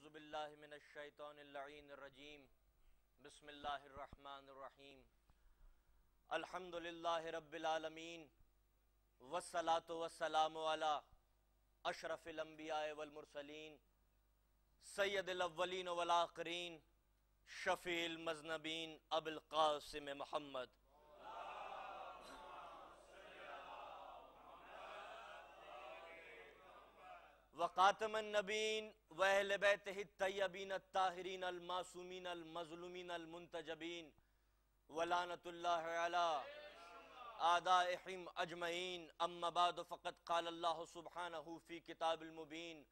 اعوذ باللہ من الشیطان اللعین الرجیم بسم اللہ الرحمن الرحیم الحمدللہ رب العالمین والصلاة والسلام علی اشرف الانبیاء والمرسلین سید الاولین والآخرین شفیع المذنبین ابو القاسم محمد وخاتم النبین واہل بیتہ الطیبین الطاہرین المعصومین المظلومین المنتجبین ولعنۃ اللہ علی اعدائہم اجمعین اما بعد فقد قال اللہ سبحانہ فی کتاب المبین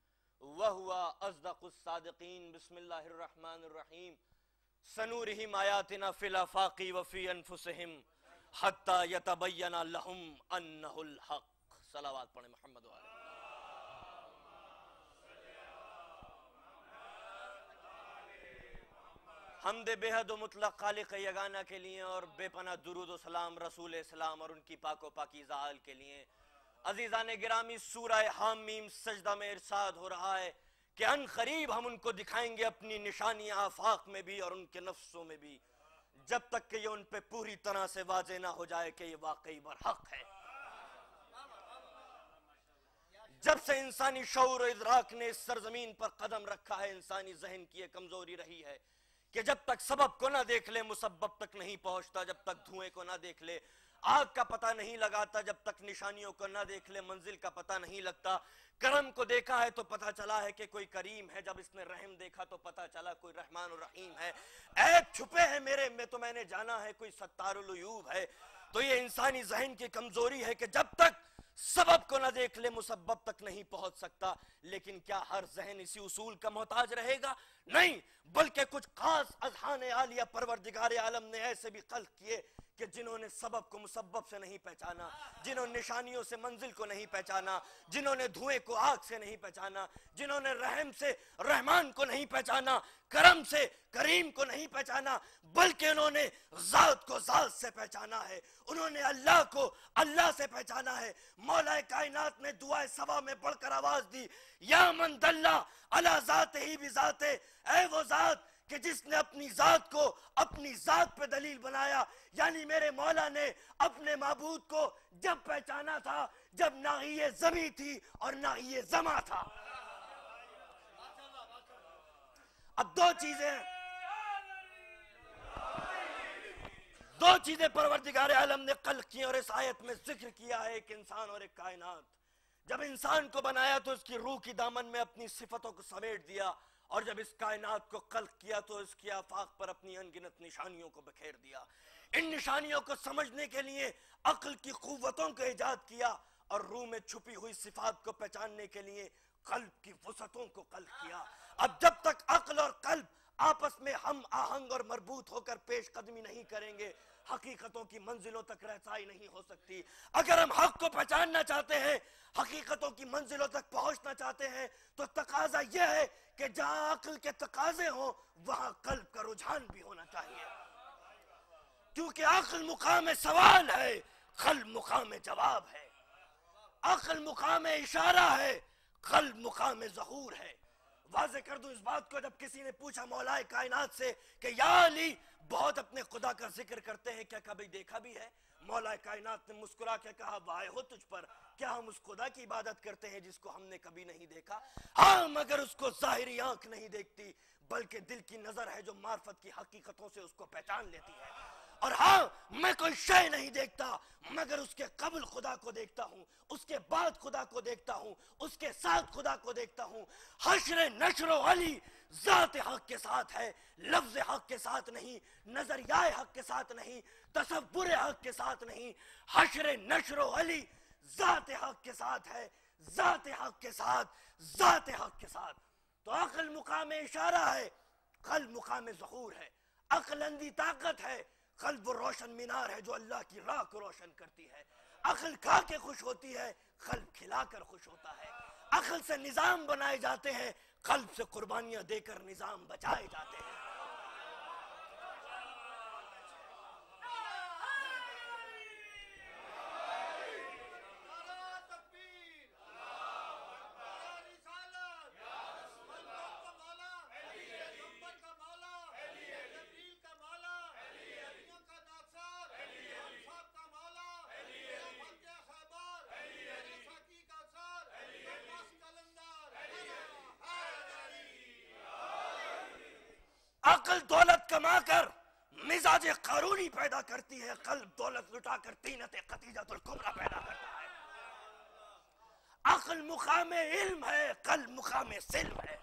وہو اصدق الصادقین بسم اللہ الرحمن الرحیم سنورہم آیاتنا فی الافاق وفی انفسہم حتی یتبین لہم انہ الحق۔ صلوات پڑھیں محمد والے۔ حمد بے حد و مطلق خالق یگانہ کے لیے اور بے پناہ درود و سلام رسول اسلام اور ان کی پاک و پاکیزہ آل کے لیے۔ عزیزان گرامی، سورہ حامیم سجدہ میں ارشاد ہو رہا ہے کہ ان قریب ہم ان کو دکھائیں گے اپنی نشانیاں آفاق میں بھی اور ان کے نفسوں میں بھی، جب تک کہ یہ ان پہ پوری طرح سے واضح نہ ہو جائے کہ یہ واقعی برحق ہے۔ جب سے انسانی شعور و ادراک نے اس سرزمین پر قدم رکھا ہے، انسانی ذہن کی ایک کمزوری رہی ہے کہ جب تک سبب کو نہ دیکھ لے مسبب تک نہیں پہنچتا، جب تک دھوئیں کو نہ دیکھ لے آگ کا پتہ نہیں لگاتا، جب تک نشانیوں کو نہ دیکھ لے منزل کا پتہ نہیں لگتا۔ کرم کو دیکھا ہے تو پتہ چلا ہے کہ کوئی کریم ہے، جب اس نے رحم دیکھا تو پتہ چلا کوئی رحمان الرحیم ہے۔ عیب چھپے ہیں میرے میں تو میں نے جانا ہے کوئی ستار العیوب ہے۔ تو یہ انسانی ذہن کی کمزوری ہے کہ جب تک سبب کو نہ دیکھ لے مسبب تک نہیں پہنچ سکتا۔ لیکن کیا ہر ذہن اسی اصول کا محتاج رہے گا؟ نہیں، بلکہ کچھ خاص اذہان عالیہ پروردگار عالم نے ایسے بھی خلق کیے کہ جنہوں نے سبب کو مسبب سے نہیں پہچانا، جنہوں نے نشانیوں سے منزل کو نہیں پہچانا، جنہوں نے دھوئیں کو آگ سے نہیں پہچانا، جنہوں نے رحم سے رحمان کو نہیں پہچانا، کرم سے کریم کو نہیں پہچانا، بلکہ انہوں نے ذات کو ذات سے پہچانا ہے، انہوں نے اللہ کو اللہ سے پہچانا ہے۔ مولا کائنات نے دعائے سبا میں بڑھ کر آواز دی، یا من دلہ علی ذات ہی بذات، اے وہ ذات کہ جس نے اپنی ذات کو اپنی ذات پہ دلیل بنایا، یعنی میرے مولا نے اپنے معبود کو جب پہچانا تھا جب نہ ہی یہ زمیں تھی اور نہ ہی یہ زماں تھا۔ اب دو چیزیں پروردگار عالم نے خلق کی اور اس آیت میں ذکر کیا ہے، ایک انسان اور ایک کائنات۔ جب انسان کو بنایا تو اس کی روح کی دامن میں اپنی صفتوں کو سمیٹ دیا، اور جب اس کائنات کو خلق کیا تو اس کی آفاق پر اپنی انگنت نشانیوں کو بکھیر دیا۔ ان نشانیوں کو سمجھنے کے لیے عقل کی قوتوں کو ایجاد کیا اور روح میں چھپی ہوئی صفات کو پہچاننے کے لیے قلب کی وسعتوں کو خلق کیا۔ اب جب تک عقل اور قلب آپس میں ہم آہنگ اور مربوط ہو کر پیش قدمی نہیں کریں گے، حقیقتوں کی منزلوں تک رسائی نہیں ہو سکتی۔ اگر ہم حق کو پہچاننا چاہتے ہیں، حقیقتوں کی منزلوں تک پہنچنا چاہتے ہیں، تو تقاضا یہ ہے کہ جہاں عقل کے تقاضے ہوں وہاں قلب کا رجحان بھی ہونا چاہیے، کیونکہ عقل مقام سوال ہے، قلب مقام جواب ہے۔ عقل مقام اشارہ ہے، قلب مقام ظہور ہے۔ واضح کر دوں اس بات کو، جب کسی نے پوچھا مولا کائنات سے کہ یا علی بہت اپنے خدا کا ذکر کرتے ہیں، کیا کبھی دیکھا بھی ہے؟ مولا کائنات نے مسکرا کے کہا وائے ہو تجھ پر، کیا ہم اس خدا کی عبادت کرتے ہیں جس کو ہم نے کبھی نہیں دیکھا؟ ہاں، مگر اس کو ظاہری آنکھ نہیں دیکھتی، بلکہ دل کی نظر ہے جو معرفت کی حقیقتوں سے اس کو پہچان لیتی ہے۔ اور ہاں، میں کوئی شے نہیں دیکھتا مگر اس کے قبل خدا کو دیکھتا ہوں، اس کے بعد خدا کو دیکھتا ہوں، اس کے ساتھ خدا کو دیکھتا ہوں۔ حشر نشر و علی ذات حق کے ساتھ ہے، لفظ حق کے ساتھ نہیں، نظریہ حق کے ساتھ نہیں، تصور حق کے ساتھ نہیں۔ حشر نشر و علی ذات حق کے ساتھ ہے، ذات حق کے ساتھ، ذات حق کے ساتھ۔ تو عقل مقام اشارہ ہے، قلب مقام ظہور ہے۔ عقل اندھی طاقت ہے، قلب وہ روشن مینار ہے جو اللہ کی راہ کو روشن کرتی ہے۔ عقل کھا کے خوش ہوتی ہے، قلب کھلا کر خوش ہوتا ہے۔ عقل سے نظام بنائے جاتے ہیں، قلب سے قربانیاں دے کر نظام بچائے جاتے ہیں۔ عقل دولت کما کر مزاج قارونی پیدا کرتی ہے، قلب دولت لٹا کر طینت خدیجۃ الکبریٰ پیدا کرتا ہے۔ عقل مقام علم ہے، قلب مقام سلم ہے۔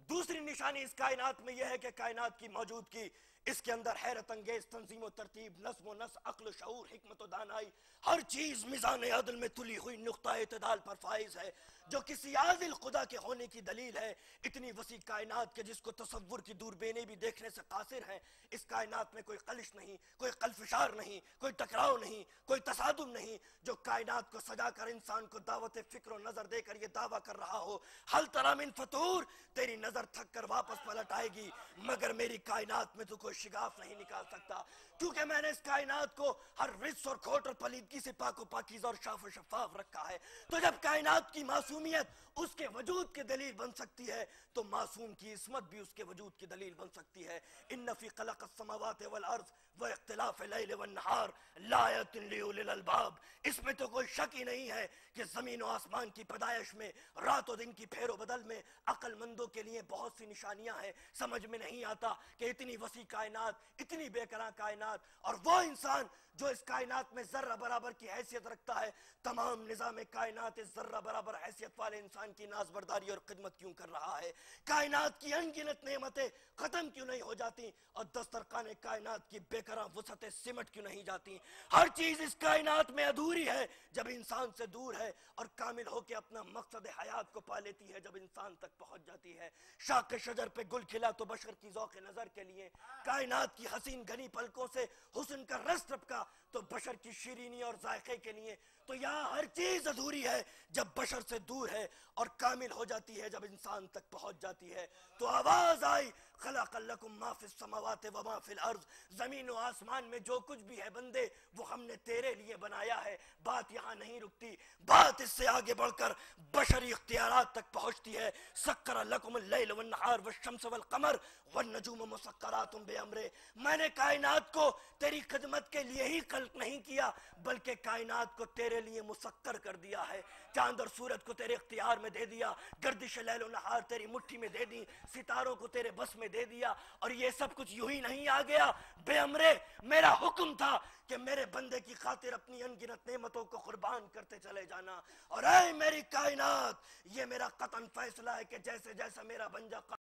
دوسری نشانی اس کائنات میں یہ ہے کہ کائنات کی موجودگی، اس کے اندر حیرت انگیز تنظیم و ترتیب، نظم و نسق، عقل و شعور، حکمت و دانائی، ہر چیز میزان عدل میں تلی ہوئی نقطہ اعتدال پر فائز ہے، جو کسی عادل خدا کے ہونے کی دلیل ہے۔ اتنی وسیع کائنات کے جس کو تصور کی دوربینیں بھی دیکھنے سے قاصر ہیں، اس کائنات میں کوئی خلش نہیں، کوئی خلفشار نہیں، کوئی ٹکراؤ نہیں، کوئی تصادم نہیں، جو کائنات کو سجا کر انسان کو دعوت فکر و نظر دے کر یہ دعویٰ کر رہا ہو، حل تری من فطور، تیری نظر تھک کر واپس پلٹ آئے گی، مگر میری کائنات میں تو کوئی شگاف نہیں نکال سکتا، کیونکہ میں نے اس کائنات کو ہر رجس اور کھوٹ اور پلیدگی سے پاک و پاکیزہ اور شاف و شفاف رکھا ہے۔ تو جب کائنات کی معصومیت اس کے وجود کی دلیل بن سکتی ہے، تو معصوم کی عصمت بھی اس کے وجود کی دلیل بن سکتی ہے۔ ان فی خلق السماوات والارض واختلاف اللیل والنہار لآیات لأولی الالباب، اس میں تو کوئی شک ہی نہیں ہے کہ زمین و آسمان کی پیدائش میں، رات و دن کی پھیر و بدل میں عقل مندوں کے لیے بہت سی نشانیاں ہیں۔ سمجھ میں نہیں آتا کہ اتنی وسیع کائنات، اتنی بے کراں کائنات، اور وہ انسان جو اس کائنات میں ذرہ برابر کی حیثیت رکھتا ہے، تمام نظام کائنات اس ذرہ برابر حیثیت والے انسان کی نازبرداری اور خدمت کیوں کر رہا ہے؟ کائنات کی انگنت نعمتیں ختم کیوں نہیں ہو جاتی اور دسترخوان کائنات کی بے کراں وسعتیں سمٹ کیوں نہیں جاتی؟ ہر چیز اس کائنات میں ادھوری ہے جب انسان سے دور ہے، اور کامل ہو کے اپنا مقصد حیات کو پا لیتی ہے جب انسان تک پہنچ جاتی ہے۔ شاخ شجر پہ گل کھلا تو بشر کی ذوق نظر کے لیے، کائنات کی حسین گھنی پلکوں سے حسن کا رس ٹپکا تو بشر کی شیرینی اور ذائقے کے لیے۔ تو یہاں ہر چیز ادھوری ہے جب بشر سے دور ہے، اور کامل ہو جاتی ہے جب انسان تک پہنچ جاتی ہے۔ تو آواز آئی، خلق لکم ما فی السماوات و ما فی الارض، زمین و آسمان میں جو کچھ بھی ہے بندے، وہ ہم نے تیرے لیے بنایا ہے۔ بات یہاں نہیں رکتی، بات اس سے آگے بڑھ کر بشری اختیارات تک پہنچتی ہے۔ سکر لکم اللیل والنہار والشمس والقمر والنجوم مسخرات بامرہ، میں نے کائنات کو تیری خدمت کے لیے ہی خلق نہیں کیا، بلکہ کائنات کو تیرے لیے مسخر کر دیا ہے۔ چاند اور سورج کو تیرے اختیار میں دے دیا، گردش لیل و نہار تیری مٹھی میں دے دی، ستاروں کو تیرے بس میں دے دیا، اور یہ سب کچھ یوں ہی نہیں آ گیا بے امرے، میرا حکم تھا کہ میرے بندے کی خاطر اپنی انگنت نعمتوں کو قربان کرتے چلے جانا۔ اور اے میری کائنات، یہ میرا قطعاً فیصلہ ہے کہ جیسے جیسا میرا بندہ